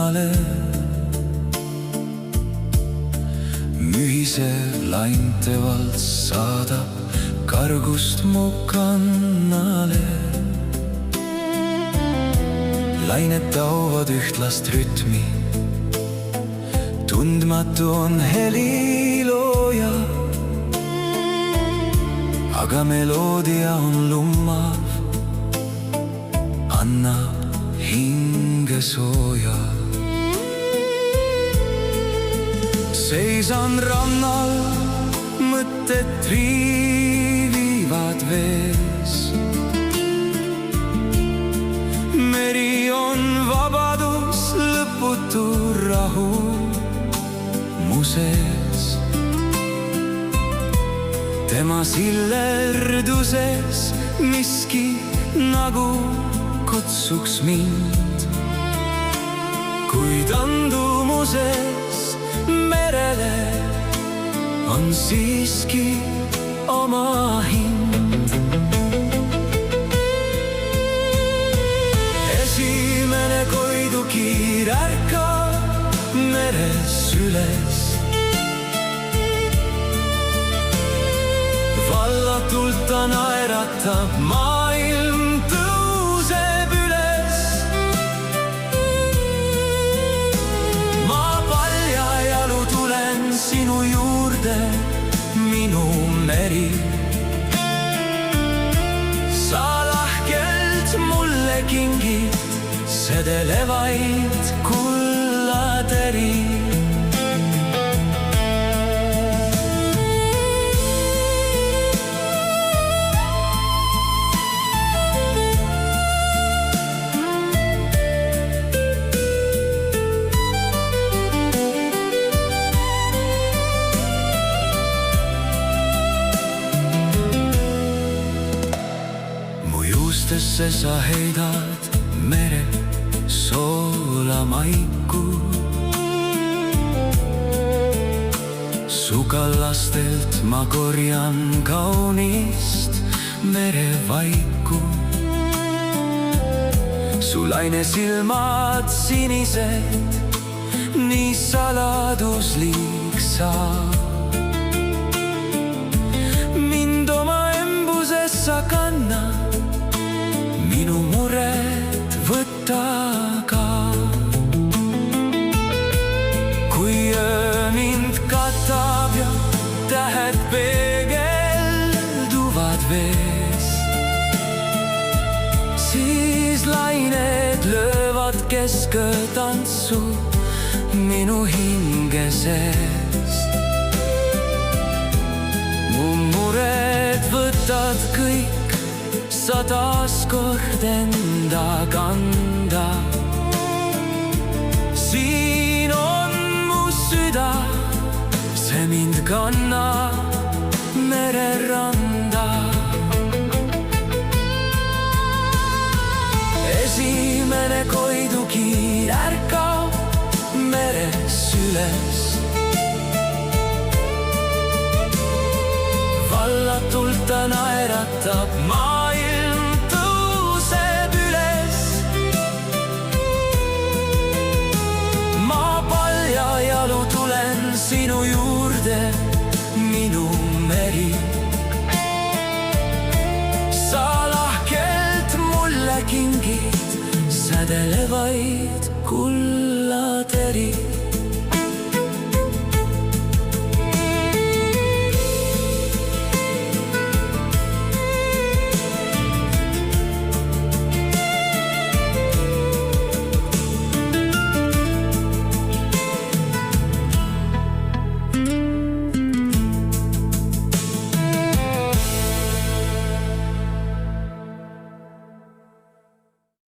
pinnale. Mühisev lainte valts saadab kargust mu kannale. Lained tauvad ühtlast rütmi, tundmatu on helilooja, aga meloodia on lummav, annab hinge sooja. Seisan rannal, mõtted triivivad vees. Meri on vabadus, lõputu rahu mu sees. Tema sillerduses miski nagu kutsuks mind, kuid andumuses merele on siiski oma hind. Esimene koidukiir ärkab meres üles. Vallatult ta naeratab, maailm tõuseb üles. Ma paljajalu tulen sinu juurde, minu meri. Sa lahkelt mulle kingid sedelevaid kullateri. Juustesse sa heidad mere soolamaiku. Su kallastelt ma korjan kaunist merevaiku. Su laine silmad sinised, nii saladuslik sa. Mind oma embuses sa kanna, minu mured võta ka. Kui öö mind katab ja tähed peegelduvad vees, siis lained löövad kesköötantsu minu hinge sees. Mu mured võtad kõik sa taaskord enda kanda. Siin on mu süda, see mind kannab mereranda. Esimene koidukiir ärkab meres üles. Vallatult ta naeratab, maailm tõuseb üles. Ma paljajalu tulen sinu juurde, minu meri. Sa lahkelt mulle kingid sädelevaid kullateri.